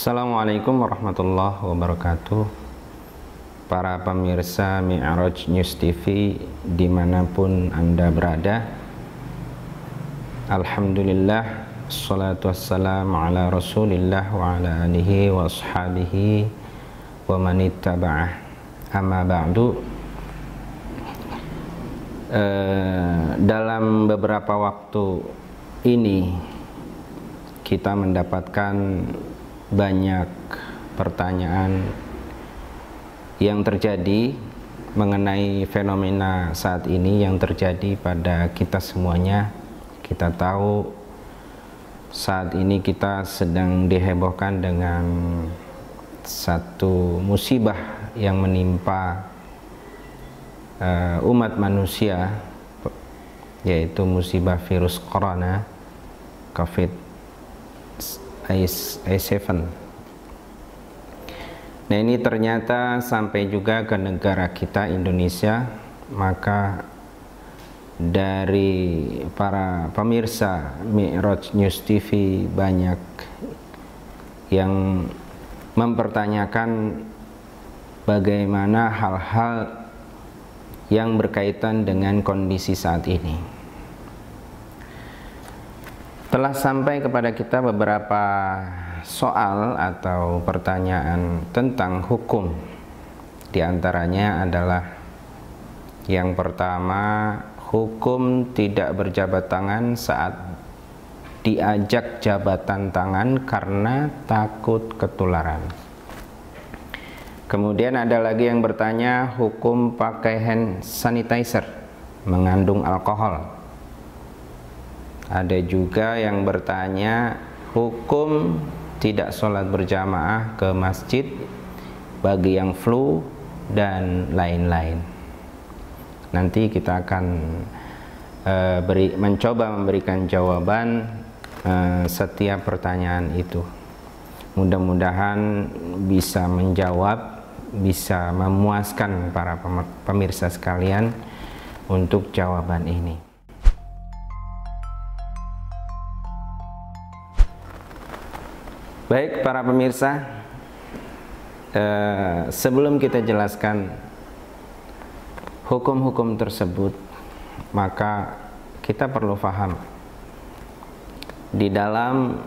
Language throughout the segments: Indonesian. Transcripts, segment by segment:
Assalamualaikum warahmatullahi wabarakatuh. Para pemirsa Mi'raj News TV dimanapun Anda berada, alhamdulillah, assalatu wassalamu ala rasulillah wa ala alihi wa ashabihi wa manittaba'ah. Amma ba'du. Dalam beberapa waktu ini kita mendapatkan banyak pertanyaan yang terjadi mengenai fenomena saat ini yang terjadi pada kita semuanya. Kita tahu saat ini kita sedang dihebohkan dengan satu musibah yang menimpa umat manusia, yaitu musibah virus corona COVID-7. Nah, ini ternyata sampai juga ke negara kita Indonesia. Maka dari para pemirsa Mi'raj News TV banyak yang mempertanyakan bagaimana hal-hal yang berkaitan dengan kondisi saat ini. Telah sampai kepada kita beberapa soal atau pertanyaan tentang hukum. Di antaranya adalah yang pertama, hukum tidak berjabat tangan saat diajak jabatan tangan karena takut ketularan. Kemudian ada lagi yang bertanya, hukum pakai hand sanitizer mengandung alkohol. Ada juga yang bertanya, hukum tidak sholat berjamaah ke masjid bagi yang flu dan lain-lain. Nanti kita akan mencoba memberikan jawaban setiap pertanyaan itu. Mudah-mudahan bisa menjawab, bisa memuaskan para pemirsa sekalian untuk jawaban ini. Baik para pemirsa, sebelum kita jelaskan hukum-hukum tersebut, maka kita perlu paham di dalam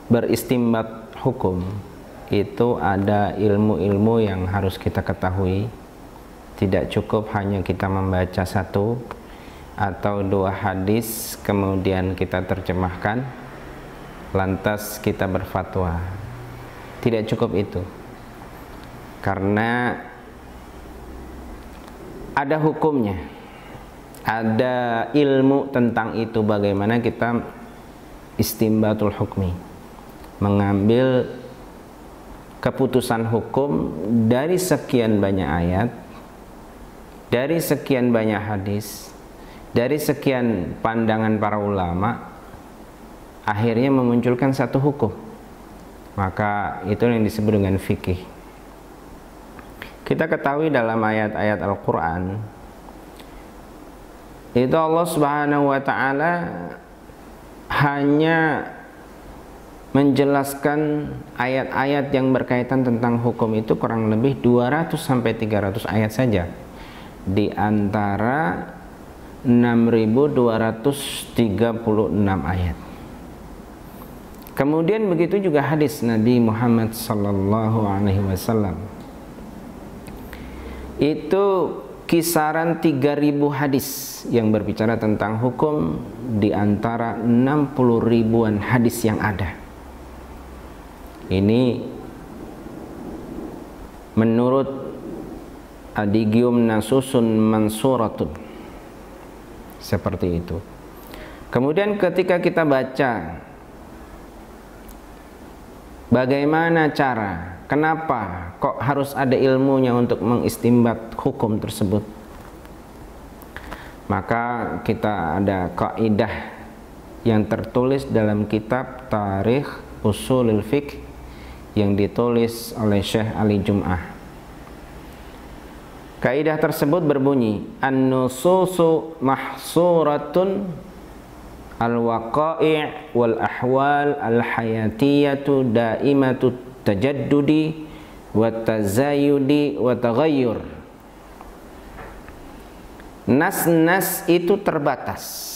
beristimbat hukum itu ada ilmu-ilmu yang harus kita ketahui. Tidak cukup hanya kita membaca satu atau dua hadis kemudian kita terjemahkan lantas kita berfatwa. Tidak cukup itu, karena ada hukumnya, ada ilmu tentang itu. Bagaimana kita istimbatul hukmi, mengambil keputusan hukum dari sekian banyak ayat, dari sekian banyak hadis, dari sekian pandangan para ulama, akhirnya memunculkan satu hukum. Maka itu yang disebut dengan fikih. Kita ketahui dalam ayat-ayat Al-Quran itu Allah Subhanahu wa ta'ala hanya menjelaskan ayat-ayat yang berkaitan tentang hukum itu kurang lebih 200-300 ayat saja di antara 6.236 ayat. Kemudian begitu juga hadis Nabi Muhammad sallallahu alaihi wasallam. Itu kisaran 3.000 hadis yang berbicara tentang hukum di antara 60 ribuan hadis yang ada. Ini menurut Adigium Nasusun Mansuratun. Seperti itu. Kemudian ketika kita baca bagaimana cara, kenapa kok harus ada ilmunya untuk mengistimbat hukum tersebut, maka kita ada kaidah yang tertulis dalam kitab Tarikh Ushulul Fiqh yang ditulis oleh Syekh Ali Jum'ah. Kaidah tersebut berbunyi, an-nususu mahsuratun al-waqai' wal ahwal al-hayatiyatu daimatu tajaddudi wa tazayudi wa taghayyur. Nas-nas itu terbatas.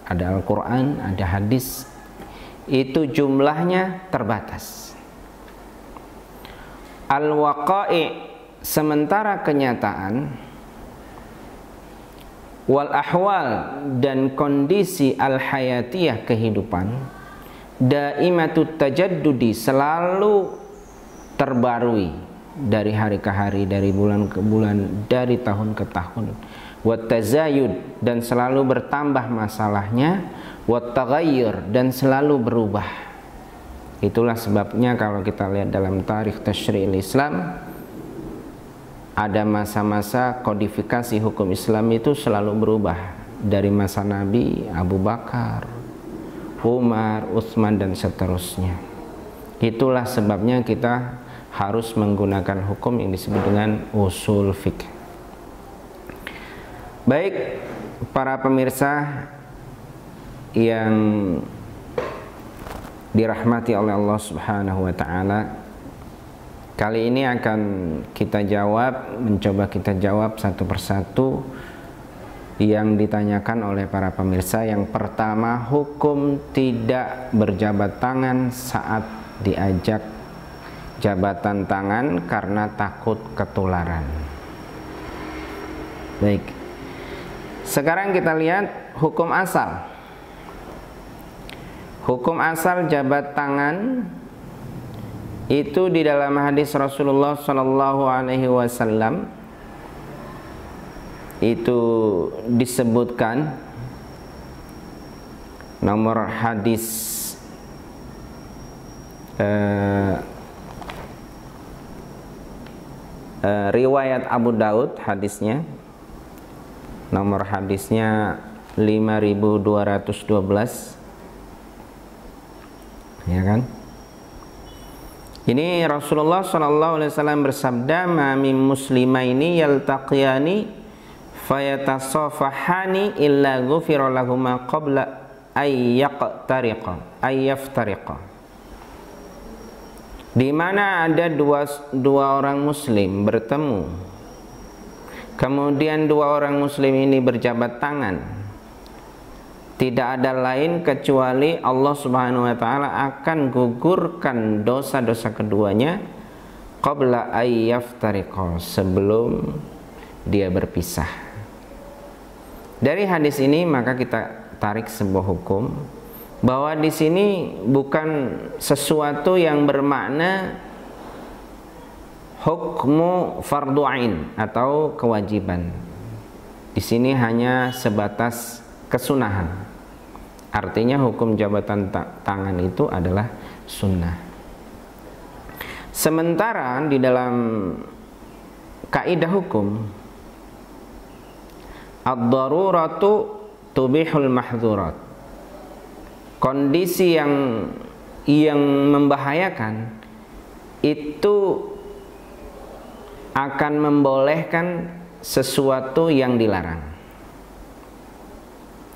Ada Al-Quran, ada hadis, itu jumlahnya terbatas. Al-waqai', sementara kenyataan, wal ahwal, dan kondisi al-hayatiyah, kehidupan, daimatut tajaddudi, selalu terbarui dari hari ke hari, dari bulan ke bulan, dari tahun ke tahun. Wat tazayud, dan selalu bertambah masalahnya. Wat taghayyur, dan selalu berubah. Itulah sebabnya kalau kita lihat dalam tarikh tasyri'il Islam, ada masa-masa kodifikasi hukum Islam itu selalu berubah. Dari masa Nabi, Abu Bakar, Umar, Utsman, dan seterusnya. Itulah sebabnya kita harus menggunakan hukum yang disebut dengan usul fikih. Baik, para pemirsa yang dirahmati oleh Allah Subhanahu wa taala, kali ini akan kita mencoba kita jawab satu persatu yang ditanyakan oleh para pemirsa. Yang pertama, hukum tidak berjabat tangan saat diajak jabatan tangan karena takut ketularan. Baik, sekarang kita lihat hukum asal. Hukum asal jabat tangan itu di dalam hadis Rasulullah Shallallahu Alaihi Wasallam itu disebutkan, nomor hadis riwayat Abu Daud, hadisnya nomor hadisnya 5212, ya kan? Ini Rasulullah SAW bersabda, "Ma min muslimaini yaltaqiyani fayatasafahani illa ghufira lahuma qabla ay yaftariqa." Di mana ada dua orang muslim bertemu, kemudian dua orang muslim ini berjabat tangan, tidak ada lain kecuali Allah Subhanahu wa taala akan gugurkan dosa-dosa keduanya qabla ay yaftariqa, sebelum dia berpisah. Dari hadis ini maka kita tarik sebuah hukum bahwa di sini bukan sesuatu yang bermakna hukmu fardu ain atau kewajiban. Di sini hanya sebatas kesunahan. Artinya hukum jabatan tangan itu adalah sunnah. Sementara di dalam kaidah hukum, ad-daruratu tubihul mahdzurat. Kondisi yang membahayakan itu akan membolehkan sesuatu yang dilarang.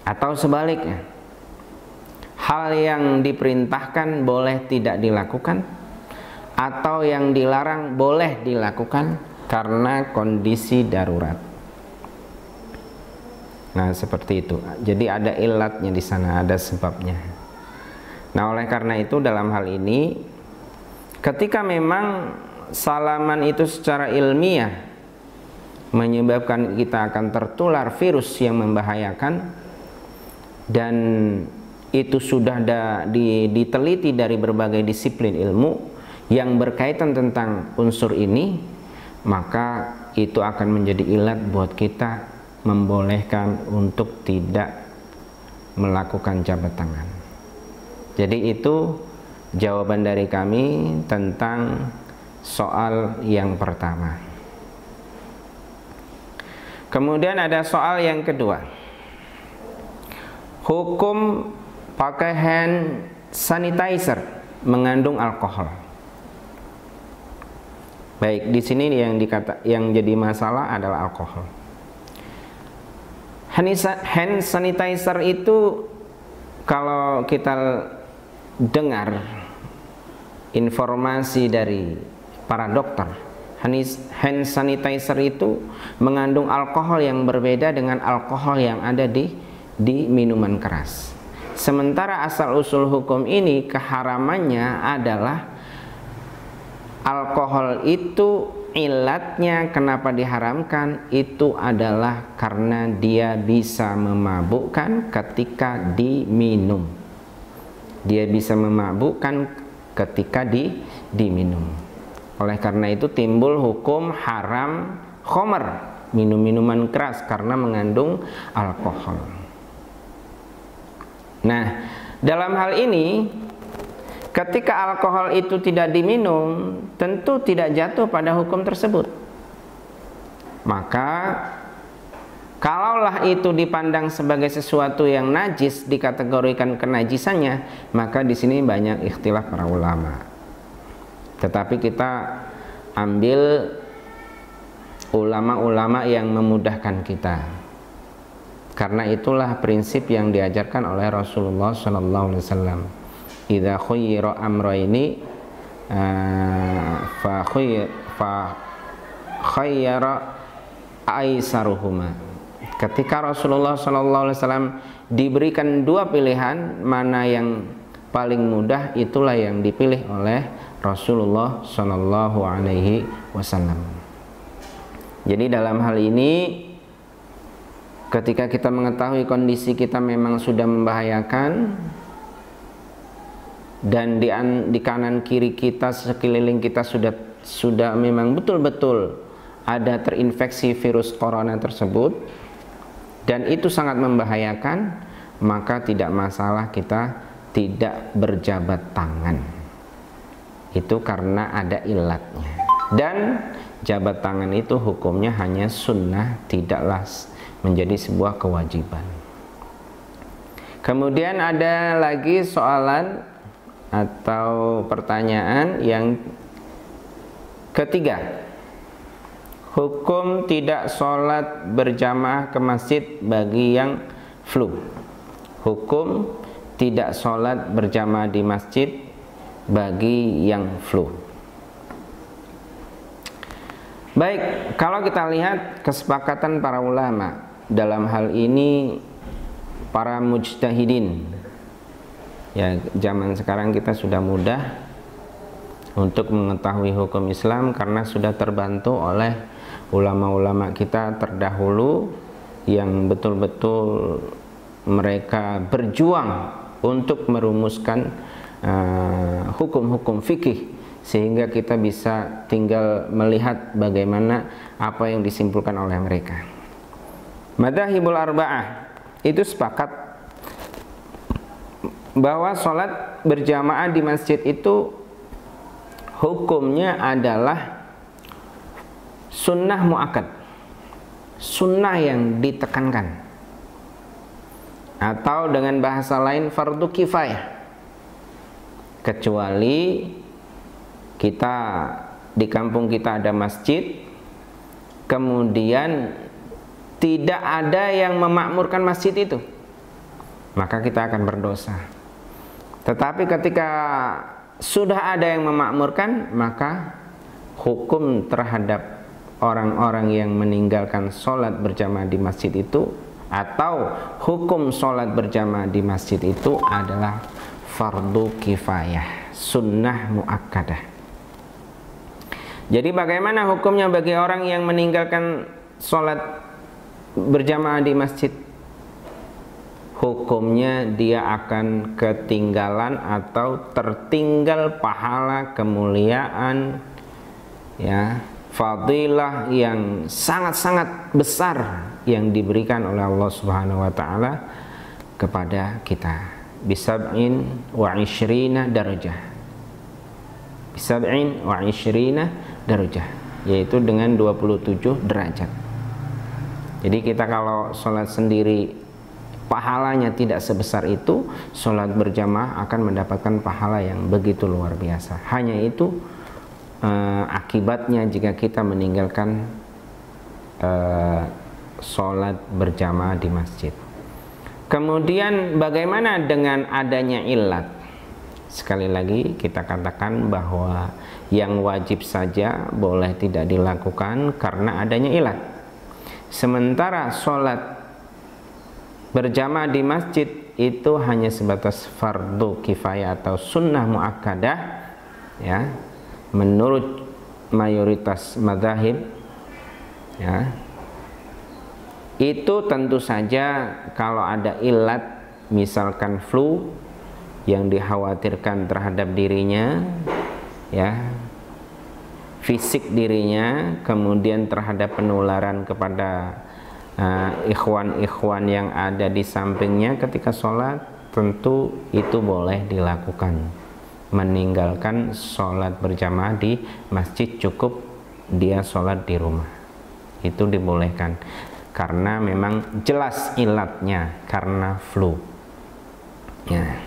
Atau sebaliknya, hal yang diperintahkan boleh tidak dilakukan, atau yang dilarang boleh dilakukan karena kondisi darurat. Nah, seperti itu. Jadi ada ilatnya di sana, ada sebabnya. Nah, oleh karena itu dalam hal ini, ketika memang salaman itu secara ilmiah menyebabkan kita akan tertular virus yang membahayakan, dan itu sudah diteliti dari berbagai disiplin ilmu yang berkaitan tentang unsur ini, maka itu akan menjadi ilat buat kita membolehkan untuk tidak melakukan jabat tangan. Jadi itu jawaban dari kami tentang soal yang pertama. Kemudian ada soal yang kedua. Hukum pakai hand sanitizer mengandung alkohol. Baik, di sini yang jadi masalah adalah alkohol. Hand sanitizer itu kalau kita dengar informasi dari para dokter, hand sanitizer itu mengandung alkohol yang berbeda dengan alkohol yang ada di minuman keras. Sementara asal usul hukum ini keharamannya adalah alkohol itu ilatnya kenapa diharamkan itu adalah karena dia bisa memabukkan ketika diminum. Dia bisa memabukkan ketika diminum. Oleh karena itu timbul hukum haram khamr, minum-minuman keras karena mengandung alkohol. Nah, dalam hal ini ketika alkohol itu tidak diminum, tentu tidak jatuh pada hukum tersebut. Maka kalaulah itu dipandang sebagai sesuatu yang najis, dikategorikan kenajisannya, maka di sini banyak ikhtilaf para ulama. Tetapi kita ambil ulama-ulama yang memudahkan kita. Karena itulah prinsip yang diajarkan oleh Rasulullah SAW. Idza khuyyira amrayni fa khayyara aisaruhuma. Ketika Rasulullah SAW diberikan dua pilihan, mana yang paling mudah itulah yang dipilih oleh Rasulullah SAW. Jadi dalam hal ini, ketika kita mengetahui kondisi kita memang sudah membahayakan dan di kanan kiri kita, sekeliling kita sudah memang betul-betul ada terinfeksi virus corona tersebut dan itu sangat membahayakan, maka tidak masalah kita tidak berjabat tangan. Itu karena ada ilatnya. Dan jabat tangan itu hukumnya hanya sunnah, tidaklah menjadi sebuah kewajiban. Kemudian ada lagi soalan atau pertanyaan yang ketiga, hukum tidak sholat berjamaah ke masjid bagi yang flu. Hukum tidak sholat berjamaah di masjid bagi yang flu. Baik, kalau kita lihat kesepakatan para ulama dalam hal ini, para mujtahidin, ya zaman sekarang kita sudah mudah untuk mengetahui hukum Islam karena sudah terbantu oleh ulama-ulama kita terdahulu yang betul-betul mereka berjuang untuk merumuskan hukum-hukum fikih, sehingga kita bisa tinggal melihat bagaimana apa yang disimpulkan oleh mereka. Madzhabul arba'ah itu sepakat bahwa sholat berjamaah di masjid itu hukumnya adalah sunnah muakkad, sunnah yang ditekankan, atau dengan bahasa lain fardu kifayah, kecuali kita di kampung kita ada masjid, kemudian tidak ada yang memakmurkan masjid itu, maka kita akan berdosa. Tetapi ketika sudah ada yang memakmurkan, maka hukum terhadap orang-orang yang meninggalkan sholat berjamaah di masjid itu, atau hukum sholat berjamaah di masjid itu adalah fardu kifayah, sunnah muakkadah. Jadi bagaimana hukumnya bagi orang yang meninggalkan sholat berjamaah di masjid? Hukumnya dia akan ketinggalan atau tertinggal pahala, kemuliaan, ya, fadilah yang sangat-sangat besar yang diberikan oleh Allah Subhanahu wa taala kepada kita. Bisab'in wa 'ishrina darajah. Bisab'in wa 'ishrina darajah, yaitu dengan 27 derajat. Jadi kita kalau sholat sendiri pahalanya tidak sebesar itu, sholat berjamaah akan mendapatkan pahala yang begitu luar biasa. Hanya itu akibatnya jika kita meninggalkan sholat berjamaah di masjid. Kemudian bagaimana dengan adanya ilat? Sekali lagi kita katakan bahwa yang wajib saja boleh tidak dilakukan karena adanya ilat. Sementara sholat berjamaah di masjid itu hanya sebatas fardu kifayah atau sunnah muakkadah, ya, menurut mayoritas madzhab, ya. Itu tentu saja kalau ada ilat, misalkan flu yang dikhawatirkan terhadap dirinya, ya, fisik dirinya, kemudian terhadap penularan kepada ikhwan-ikhwan yang ada di sampingnya ketika sholat, tentu itu boleh dilakukan. Meninggalkan sholat berjamaah di masjid, cukup dia sholat di rumah, itu dibolehkan karena memang jelas ilatnya karena flu, ya.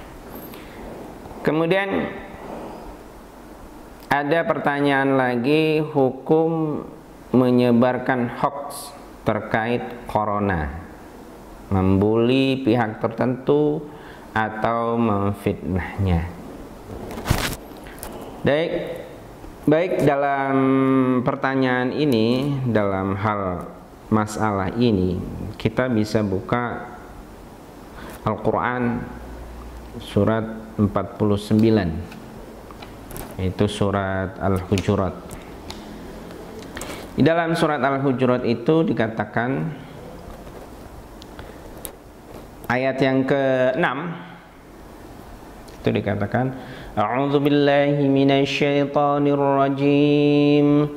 Kemudian ada pertanyaan lagi, hukum menyebarkan hoax terkait corona, membuli pihak tertentu atau memfitnahnya. Baik, dalam pertanyaan ini, dalam hal masalah ini, kita bisa buka Al-Quran surat 49, itu surat Al-Hujurat. Di dalam surat Al-Hujurat itu dikatakan ayat yang ke-6 itu dikatakan, A'udzu billahi minasyaitonir rajim.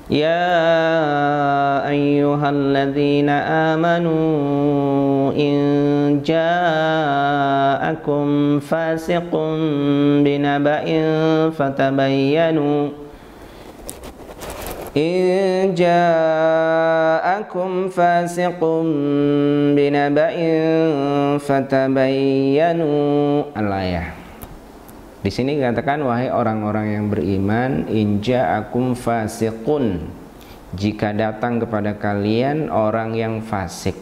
Ya ayyuhalladzina amanu in ja'akum fasiqun binaba'in fatabayyanu in ja'akum fasiqun binaba'in fatabayyanu. Al-ayah. Di sini dikatakan, wahai orang-orang yang beriman, in ja'akum fasiqun, jika datang kepada kalian orang yang fasik.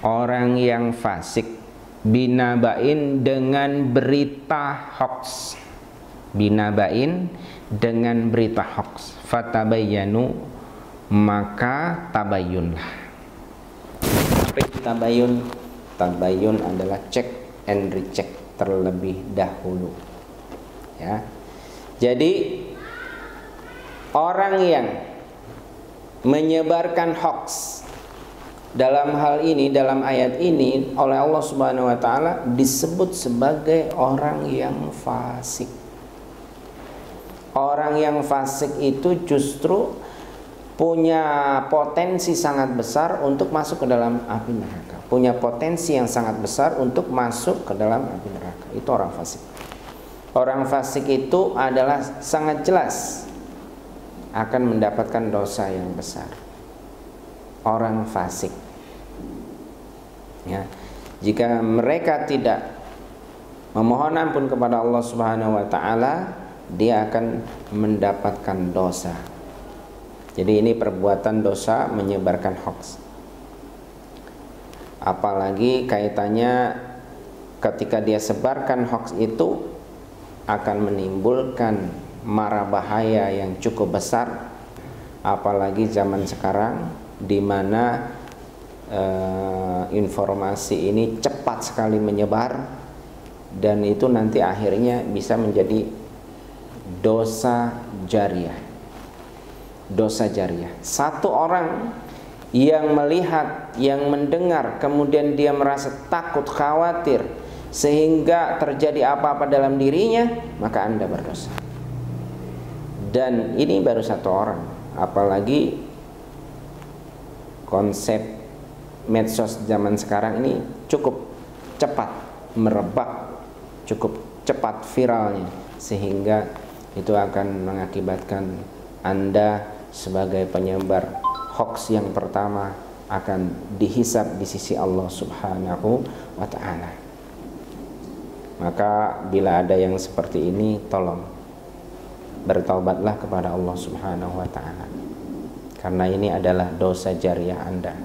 Orang yang fasik, binabain, dengan berita hoax. Binabain, dengan berita hoax. Fatabayyanu, maka tabayyunlah. Apa itu tabayyun? Tabayyun adalah check and recheck terlebih dahulu, ya. Jadi orang yang menyebarkan hoax dalam hal ini, dalam ayat ini, oleh Allah Subhanahu wa taala disebut sebagai orang yang fasik. Orang yang fasik itu justru punya potensi sangat besar untuk masuk ke dalam api neraka. Punya potensi yang sangat besar untuk masuk ke dalam api neraka. Itu orang fasik. Orang fasik itu adalah sangat jelas akan mendapatkan dosa yang besar. Orang fasik, ya, jika mereka tidak memohon ampun kepada Allah Subhanahu wa taala, dia akan mendapatkan dosa. Jadi ini perbuatan dosa menyebarkan hoax. Apalagi kaitannya ketika dia sebarkan hoax itu akan menimbulkan mara bahaya yang cukup besar. Apalagi zaman sekarang di mana informasi ini cepat sekali menyebar, dan itu nanti akhirnya bisa menjadi dosa jariah. Dosa jariah. Satu orang yang melihat, yang mendengar, kemudian dia merasa takut, khawatir, sehingga terjadi apa-apa dalam dirinya, maka Anda berdosa. Dan ini baru satu orang. Apalagi konsep medsos zaman sekarang ini cukup cepat merebak, cukup cepat viralnya, sehingga itu akan mengakibatkan Anda sebagai penyebar hoax yang pertama akan dihisab di sisi Allah Subhanahu wa ta'ala. Maka bila ada yang seperti ini, tolong bertaubatlah kepada Allah Subhanahu wa ta'ala, karena ini adalah dosa jariah Anda.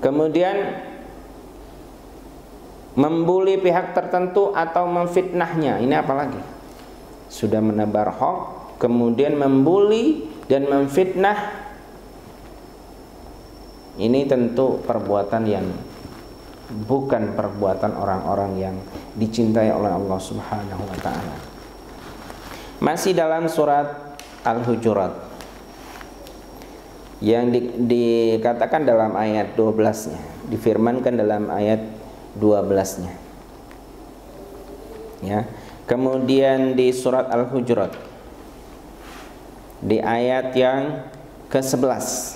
Kemudian membuli pihak tertentu atau memfitnahnya. Ini apa lagi? Sudah menebar hoax, kemudian membuli dan memfitnah. Ini tentu perbuatan yang bukan perbuatan orang-orang yang dicintai oleh Allah Subhanahu wa taala. Masih dalam surat Al-Hujurat yang dikatakan dalam ayat 12-nya, difirmankan dalam ayat 12-nya. Ya. Kemudian di surat Al-Hujurat di ayat yang ke-11.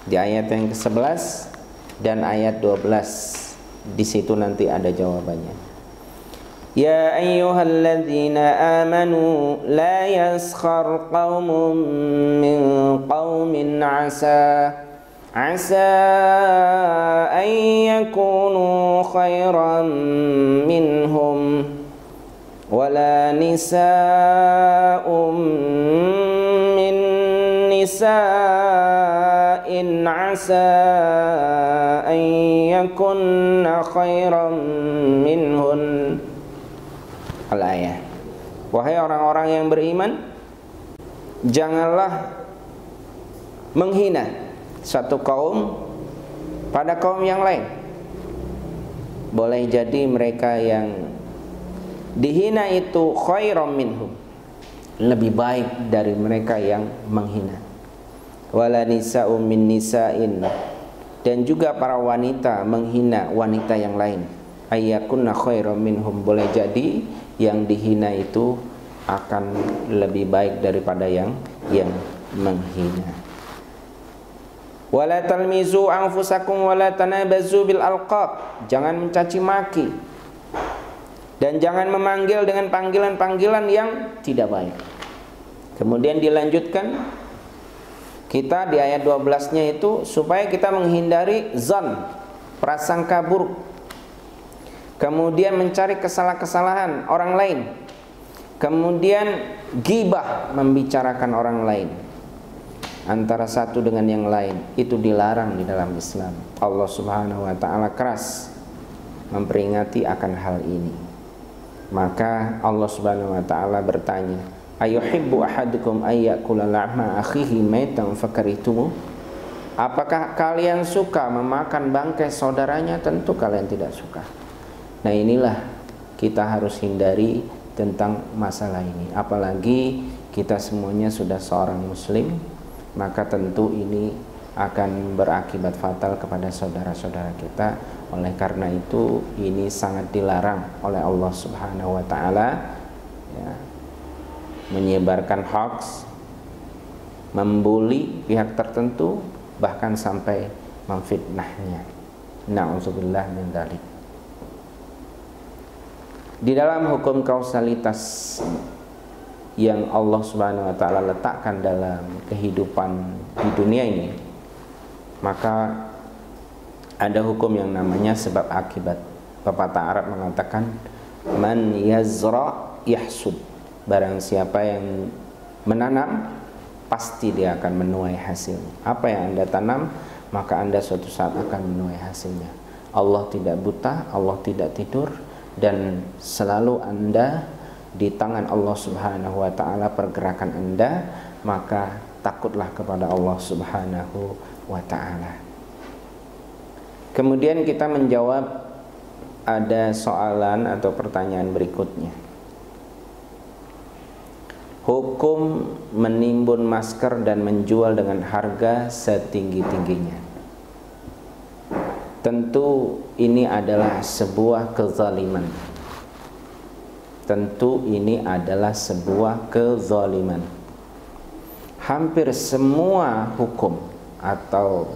Di ayat yang ke-11 dan ayat 12, di situ nanti ada jawabannya. Ya ayyuhalladzina amanu la yaskhar qaumun min qaumin asa an yakunu khairan minhum wala nisa'um min nisa'in asa an yakunna khairan minhun. Al-ayah. Wahai orang-orang yang beriman, janganlah menghina satu kaum pada kaum yang lain. Boleh jadi mereka yang dihina itu khairan minhum, lebih baik dari mereka yang menghina. Wala nisa'um min nisa'in, dan juga para wanita menghina wanita yang lain. Ayyakunna khairan minhum, boleh jadi yang dihina itu akan lebih baik daripada yang menghina. Wala talmizu anfusakum wala tanabazu bil alqab, jangan mencaci maki dan jangan memanggil dengan panggilan-panggilan yang tidak baik. Kemudian dilanjutkan kita di ayat 12-nya itu supaya kita menghindari zon, prasangka buruk. Kemudian mencari kesalahan-kesalahan orang lain. Kemudian ghibah, membicarakan orang lain antara satu dengan yang lain, itu dilarang di dalam Islam. Allah Subhanahu wa taala keras memperingati akan hal ini. Maka Allah Subhanahu wa taala bertanya, ayuhibbu ahadukum ayyakula lahma akhihi maitan fakaritumu? Apakah kalian suka memakan bangkai saudaranya? Tentu kalian tidak suka. Nah, inilah kita harus hindari tentang masalah ini. Apalagi kita semuanya sudah seorang muslim, maka tentu ini akan berakibat fatal kepada saudara-saudara kita. Oleh karena itu ini sangat dilarang oleh Allah Subhanahu wa taala, ya, menyebarkan hoax, membuli pihak tertentu, bahkan sampai memfitnahnya. Na'udzubillah min dzalik. Di dalam hukum kausalitas yang Allah Subhanahu wa taala letakkan dalam kehidupan di dunia ini, maka ada hukum yang namanya sebab akibat. Pepatah Arab mengatakan man yazra yahsud, barang siapa yang menanam pasti dia akan menuai hasilnya. Apa yang Anda tanam, maka Anda suatu saat akan menuai hasilnya. Allah tidak buta, Allah tidak tidur, dan selalu Anda di tangan Allah Subhanahu wa taala pergerakan Anda, maka takutlah kepada Allah Subhanahu wa taala. Kemudian kita menjawab ada soalan atau pertanyaan berikutnya. Hukum menimbun masker dan menjual dengan harga setinggi-tingginya. Tentu ini adalah sebuah kezaliman. Tentu ini adalah sebuah kezaliman. Hampir semua hukum atau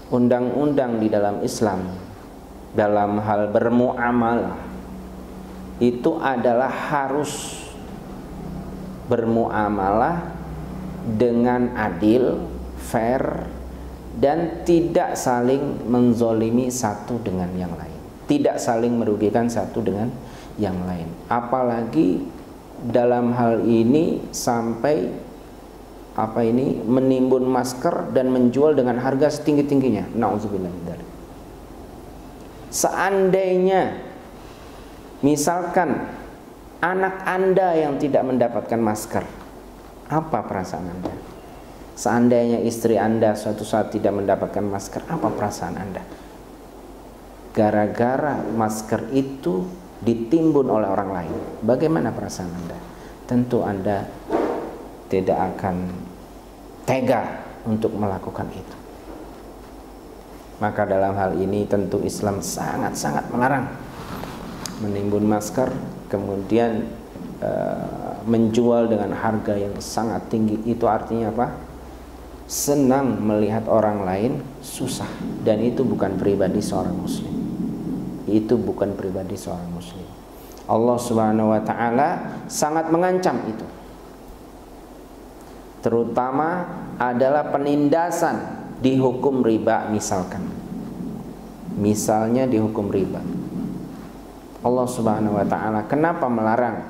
undang-undang di dalam Islam dalam hal bermuamalah itu adalah harus bermuamalah dengan adil, fair, dan tidak saling menzolimi satu dengan yang lain, tidak saling merugikan satu dengan yang lain. Apalagi dalam hal ini sampai menimbun masker dan menjual dengan harga setinggi-tingginya. Nauzubillah min dzalik. Seandainya misalkan anak Anda yang tidak mendapatkan masker, apa perasaan Anda? Seandainya istri Anda suatu saat tidak mendapatkan masker, apa perasaan Anda? Gara-gara masker itu ditimbun oleh orang lain, bagaimana perasaan Anda? Tentu Anda tidak akan tega untuk melakukan itu. Maka dalam hal ini tentu Islam sangat-sangat melarang menimbun masker, kemudian menjual dengan harga yang sangat tinggi. Itu artinya apa? Senang melihat orang lain susah, dan itu bukan pribadi seorang muslim. Itu bukan pribadi seorang muslim. Allah Subhanahu wa taala sangat mengancam itu. Terutama adalah penindasan di hukum riba misalkan. Misalnya di hukum riba. Allah Subhanahu wa taala kenapa melarang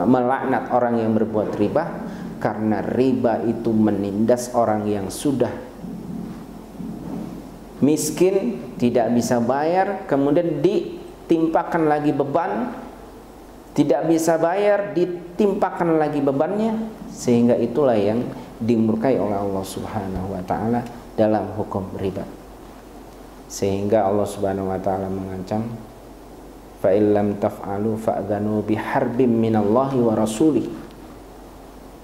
melaknat orang yang berbuat riba? Karena riba itu menindas orang yang sudah miskin, tidak bisa bayar, kemudian ditimpakan lagi beban, tidak bisa bayar, ditimpakan lagi bebannya, sehingga itulah yang dimurkai oleh Allah Subhanahu wa taala dalam hukum riba. Sehingga Allah Subhanahu wa taala mengancam, fa illam taf'alu fa'dhanu biharbin minallahi wa rasulih.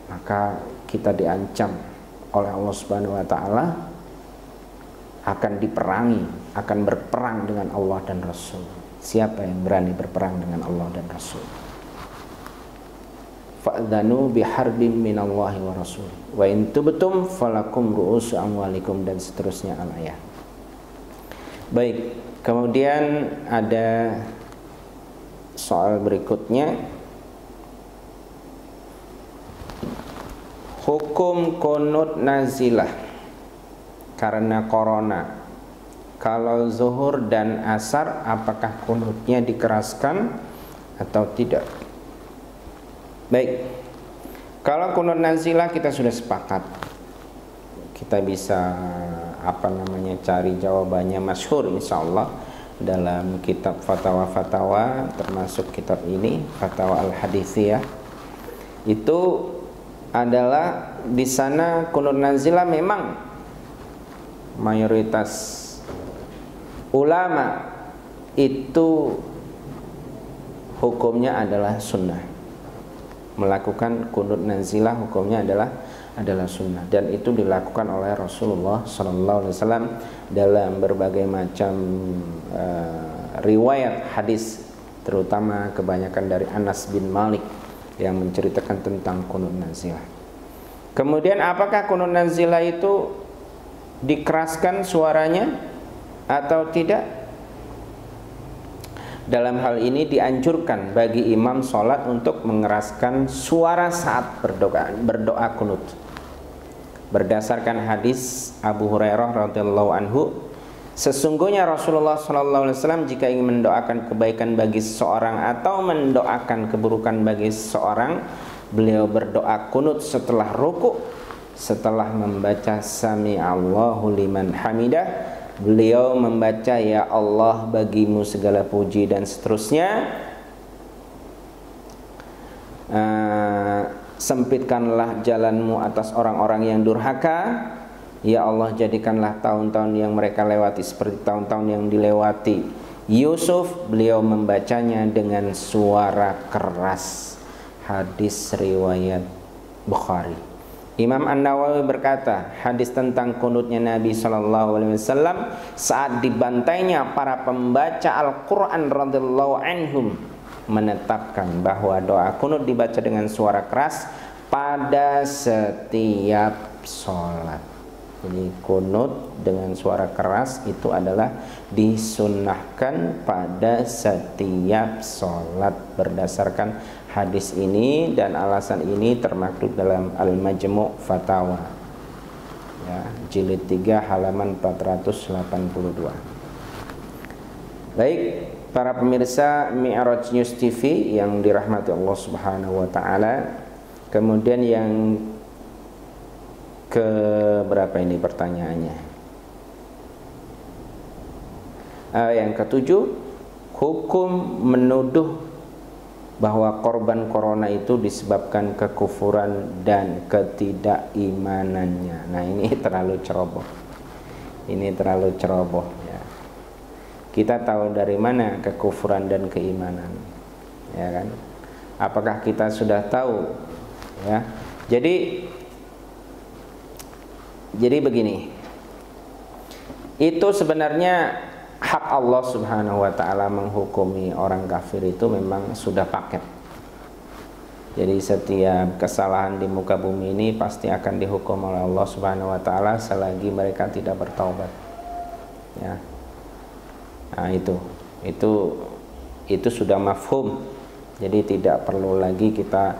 Maka kita diancam oleh Allah Subhanahu wa taala akan diperangi, akan berperang dengan Allah dan Rasul. Siapa yang berani berperang dengan Allah dan Rasul? Fa'dhanu biharbin minallahi wa rasul. Wa in tubtum falakum ru'usu amwalikum, dan seterusnya al-ayat. Baik, kemudian ada soal berikutnya. Hukum kunut nazilah karena corona. Kalau zuhur dan asar, apakah kunutnya dikeraskan atau tidak? Baik, kalau kunut nazilah kita sudah sepakat. Kita bisa cari jawabannya masyhur insyaallah dalam kitab fatwa-fatwa, termasuk kitab ini Fatwa Al-Hadithiyah. Itu adalah di sana kunut nazilah memang mayoritas ulama itu hukumnya adalah sunnah. Melakukan kunut nazilah hukumnya adalah sunnah, dan itu dilakukan oleh Rasulullah SAW dalam berbagai macam riwayat hadis, terutama kebanyakan dari Anas bin Malik yang menceritakan tentang kunut nazilah. Kemudian apakah kunut nazilah itu dikeraskan suaranya atau tidak? Dalam hal ini dianjurkan bagi imam sholat untuk mengeraskan suara saat berdoa kunut. Berdasarkan hadis Abu Hurairah radhiyallahu anhu, sesungguhnya Rasulullah SAW jika ingin mendoakan kebaikan bagi seseorang atau mendoakan keburukan bagi seseorang, beliau berdoa kunut setelah ruku, setelah membaca Sami Allahu liman hamidah, beliau membaca ya Allah bagimu segala puji, dan seterusnya. Sempitkanlah jalanmu atas orang-orang yang durhaka, ya Allah jadikanlah tahun-tahun yang mereka lewati seperti tahun-tahun yang dilewati Yusuf. Beliau membacanya dengan suara keras. Hadis riwayat Bukhari. Imam An-Nawawi berkata, hadis tentang kunutnya Nabi SAW saat dibantainya para pembaca Al-Quran radhiyallahu anhum, menetapkan bahwa doa kunut dibaca dengan suara keras pada setiap sholat. Jadi kunut dengan suara keras itu adalah disunnahkan pada setiap sholat berdasarkan hadis ini, dan alasan ini termaktub dalam Al-Majmu' Fatawa ya, jilid 3 halaman 482. Baik, para pemirsa Mi'raj News TV yang dirahmati Allah Subhanahu wa taala. Kemudian yang ke berapa ini pertanyaannya? Yang ketujuh, hukum menuduh bahwa korban corona itu disebabkan kekufuran dan ketidakimanannya. Nah, ini terlalu ceroboh. Ini terlalu ceroboh ya. Kita tahu dari mana kekufuran dan keimanan, ya kan? Apakah kita sudah tahu? Ya. Jadi begini. Itu sebenarnya hak Allah Subhanahu wa taala menghukumi orang kafir itu memang sudah paket. Jadi setiap kesalahan di muka bumi ini pasti akan dihukum oleh Allah Subhanahu wa taala selagi mereka tidak bertaubat. Ya. Nah, itu sudah mafhum. Jadi tidak perlu lagi kita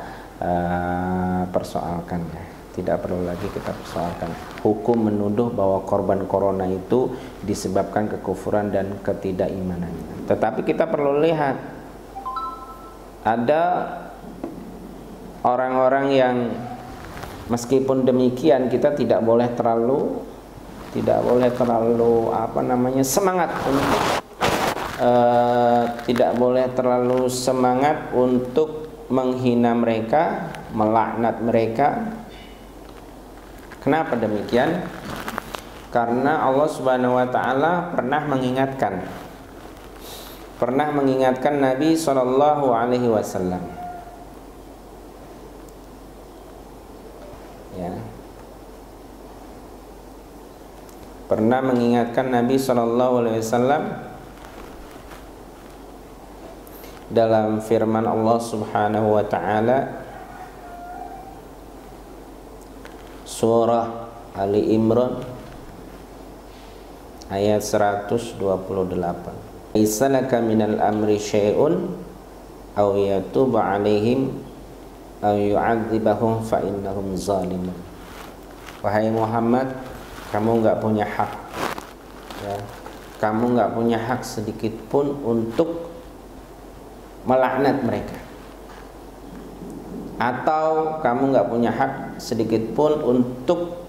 persoalkan ya. Tidak perlu lagi kita persoalkan. Hukum menuduh bahwa korban corona itu disebabkan kekufuran dan ketidakimanannya. Tetapi kita perlu lihat, ada orang-orang yang meskipun demikian kita tidak boleh terlalu semangat untuk tidak boleh terlalu semangat untuk menghina mereka, melaknat mereka. Kenapa demikian? Karena Allah Subhanahu wa taala pernah mengingatkan Nabi sallallahu alaihi wasallam. Ya. Pernah mengingatkan Nabi sallallahu alaihi wasallam dalam firman Allah Subhanahu wa taala surah Ali Imran ayat 128. Aisalaka minal amri syai'un aw yatuba alaihim aw yu'adzibahum fa innahum zalimun. Wahai Muhammad, kamu enggak punya hak ya. Kamu enggak punya hak sedikit pun untuk melaknat mereka, atau kamu nggak punya hak sedikit pun untuk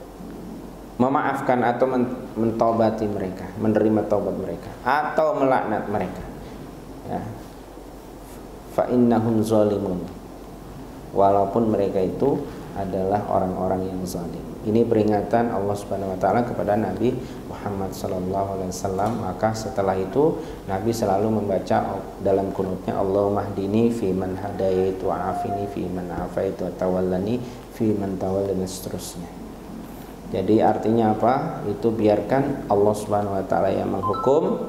memaafkan atau mentobati mereka, menerima taubat mereka, atau melaknat mereka. Ya. Fa innahum zalimun. Walaupun mereka itu adalah orang-orang yang zalim. Ini peringatan Allah Subhanahu wa taala kepada Nabi Muhammad sallallahu alaihi wasallam. Maka setelah itu Nabi selalu membaca dalam kunutnya, Allahumma hdini fi man hadait wa afini fi man afait wa tawallani fi man tawallani, dan seterusnya. Jadi artinya apa? Itu biarkan Allah Subhanahu wa taala yang menghukum,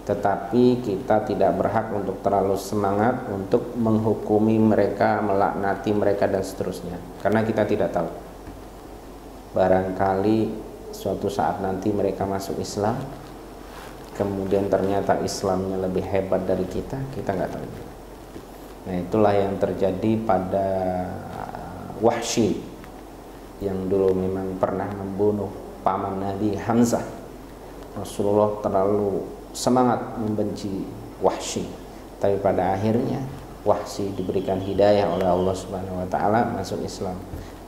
tetapi kita tidak berhak untuk terlalu semangat untuk menghukumi mereka, melaknati mereka dan seterusnya. Karena kita tidak tahu. Barangkali suatu saat nanti mereka masuk Islam, kemudian ternyata Islamnya lebih hebat dari kita nggak tahu. Nah, itulah yang terjadi pada Wahsy yang dulu memang pernah membunuh paman Nabi Hamzah. Rasulullah terlalu semangat membenci Wahsy, tapi pada akhirnya Wahsy diberikan hidayah oleh Allah Subhanahu wa taala masuk Islam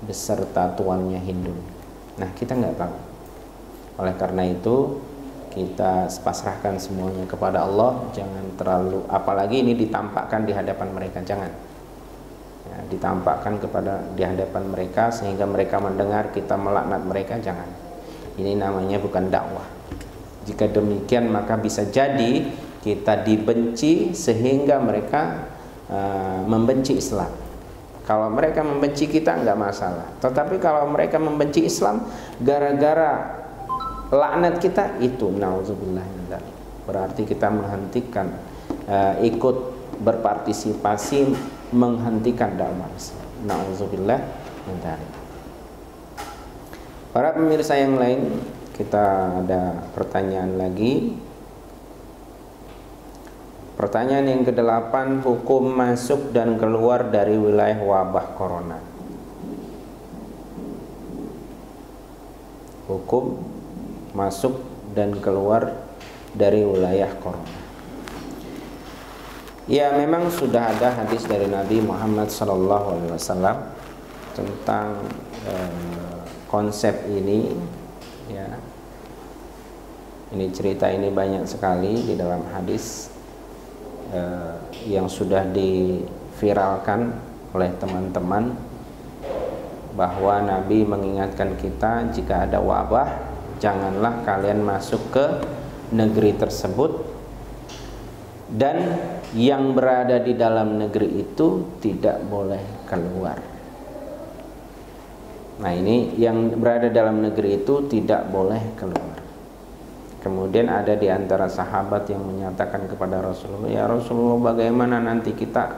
beserta tuannya Hindu. Nah, kita nggak tahu. Oleh karena itu kita pasrahkan semuanya kepada Allah. Jangan terlalu, apalagi ini ditampakkan di hadapan mereka, jangan ya, ditampakkan di hadapan mereka sehingga mereka mendengar kita melaknat mereka, jangan. Ini namanya bukan dakwah. Jika demikian maka bisa jadi kita dibenci sehingga mereka membenci Islam. Kalau mereka membenci kita enggak masalah. Tetapi kalau mereka membenci Islam gara-gara laknat kita, itu nauzubillah min dzalik. Berarti kita menghentikan ikut berpartisipasi menghentikan dakwah Islam. Nauzubillah min dzalik. Para pemirsa yang lain, kita ada pertanyaan lagi. Pertanyaan yang ke-8, hukum masuk dan keluar dari wilayah wabah corona. Hukum masuk dan keluar dari wilayah corona. Ya, memang sudah ada hadis dari Nabi Muhammad SAW tentang konsep ini, ya. Ini cerita ini banyak sekali di dalam hadis yang sudah diviralkan oleh teman-teman, bahwa Nabi mengingatkan kita, jika ada wabah janganlah kalian masuk ke negeri tersebut, dan yang berada di dalam negeri itu tidak boleh keluar. Nah, ini yang berada dalam negeri itu tidak boleh keluar. Kemudian ada di antara sahabat yang menyatakan kepada Rasulullah, ya Rasulullah, bagaimana nanti kita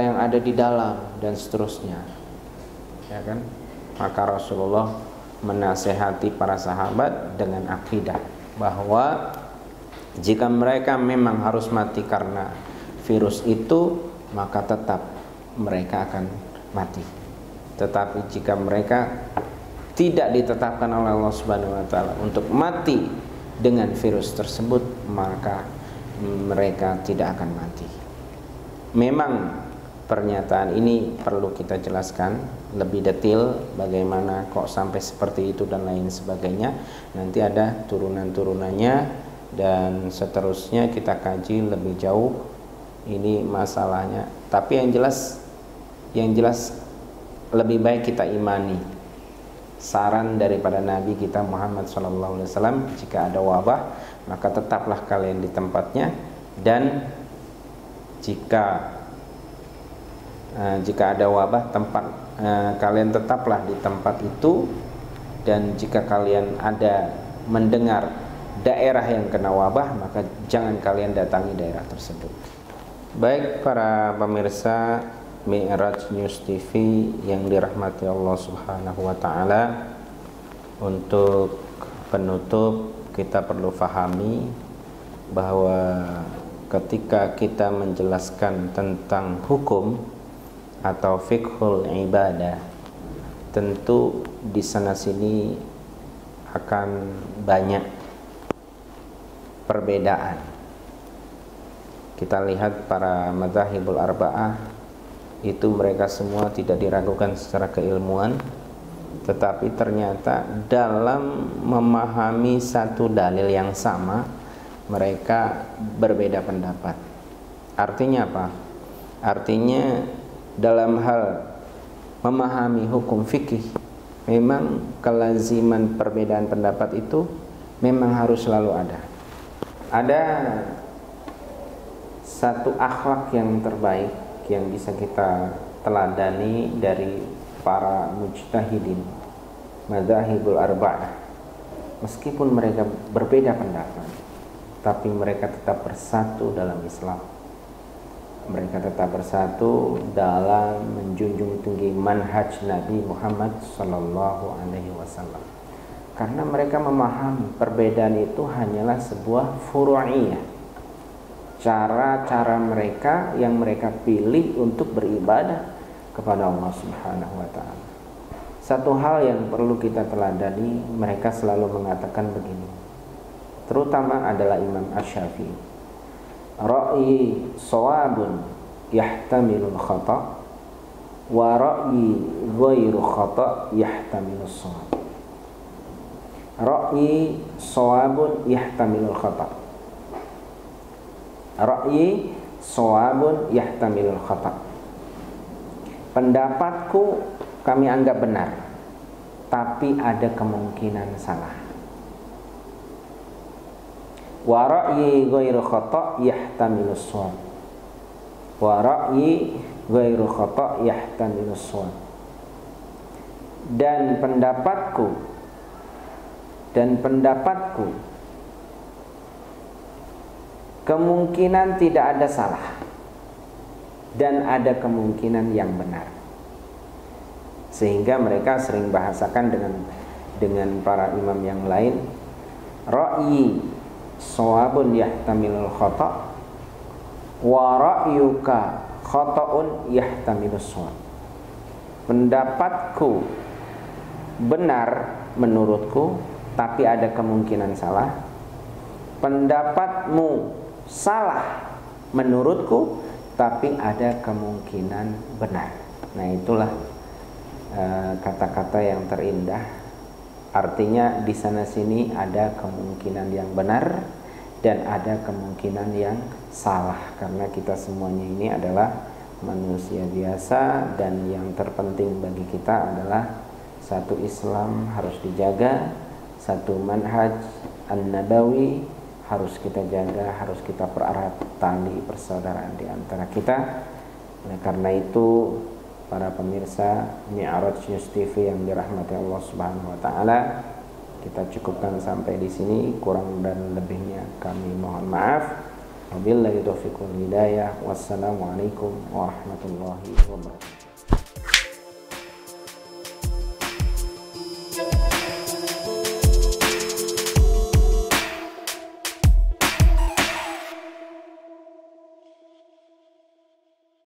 yang ada di dalam, dan seterusnya, ya kan? Maka Rasulullah menasehati para sahabat dengan akidah bahwa jika mereka memang harus mati karena virus itu, maka tetap mereka akan mati. Tetapi jika mereka tidak ditetapkan oleh Allah Subhanahu wa taala untuk mati dengan virus tersebut, maka mereka tidak akan mati. Memang pernyataan ini perlu kita jelaskan lebih detail, bagaimana kok sampai seperti itu dan lain sebagainya. Nanti ada turunan-turunannya dan seterusnya kita kaji lebih jauh ini masalahnya. Tapi yang jelas lebih baik kita imani saran daripada Nabi kita Muhammad SAW, jika ada wabah maka tetaplah kalian di tempatnya, dan jika ada wabah kalian tetaplah di tempat itu, dan jika kalian ada mendengar daerah yang kena wabah, maka jangan kalian datangi daerah tersebut. Baik para pemirsa Mi'raj News TV yang dirahmati Allah Subhanahu wa taala, untuk penutup kita perlu fahami bahwa ketika kita menjelaskan tentang hukum atau fiqhul ibadah, tentu di sana sini akan banyak perbedaan. Kita lihat para madzhabul arba'ah itu mereka semua tidak diragukan secara keilmuan, tetapi ternyata dalam memahami satu dalil yang sama mereka berbeda pendapat. Artinya apa? Artinya dalam hal memahami hukum fikih memang kelaziman perbedaan pendapat itu memang harus selalu ada. Ada satu akhlak yang terbaik yang bisa kita teladani dari para mujtahidin madzhabul arba'ah. Meskipun mereka berbeda pendapat, tapi mereka tetap bersatu dalam Islam. Mereka tetap bersatu dalam menjunjung tinggi manhaj Nabi Muhammad SAW. Karena mereka memahami perbedaan itu hanyalah sebuah furu'iyah, cara-cara mereka yang mereka pilih untuk beribadah kepada Allah Subhanahu wa taala. Satu hal yang perlu kita teladani, mereka selalu mengatakan begini, terutama adalah Imam Asy-Syafi'i, ra'yi shawabun yahtamilul khata' wa ra'yi ghairu khata' yahtamilus shawab. Ra'yi shawabun yahtamilul khata', ra'yi shawabun yahtamilul khata'. Pendapatku kami anggap benar, tapi ada kemungkinan salah. Wa ra'yi ghairu khata' yahtamilus shawab. Wa ra'yi ghairu khata' yahtamilus shawab. Dan pendapatku kemungkinan tidak ada salah dan ada kemungkinan yang benar. Sehingga mereka sering bahasakan dengan para imam yang lain, ra'yi shawabun yahtamilul khata' wa ra'yuka khata'un yahtamilus shawab. Pendapatku benar menurutku, tapi ada kemungkinan salah. Pendapatmu salah menurutku, tapi ada kemungkinan benar. Nah, itulah kata-kata yang terindah. Artinya di sana sini ada kemungkinan yang benar dan ada kemungkinan yang salah, karena kita semuanya ini adalah manusia biasa, dan yang terpenting bagi kita adalah satu Islam harus dijaga, satu manhaj an-nabawi harus kita jaga, harus kita pererat tali persaudaraan di antara kita. Oleh karena itu, para pemirsa Mi'raj News TV yang dirahmati Allah Subhanahu wa taala, kita cukupkan sampai di sini. Kurang dan lebihnya kami mohon maaf. Wabillahi taufiq wal hidayah. Wassalamualaikum warahmatullahi wabarakatuh.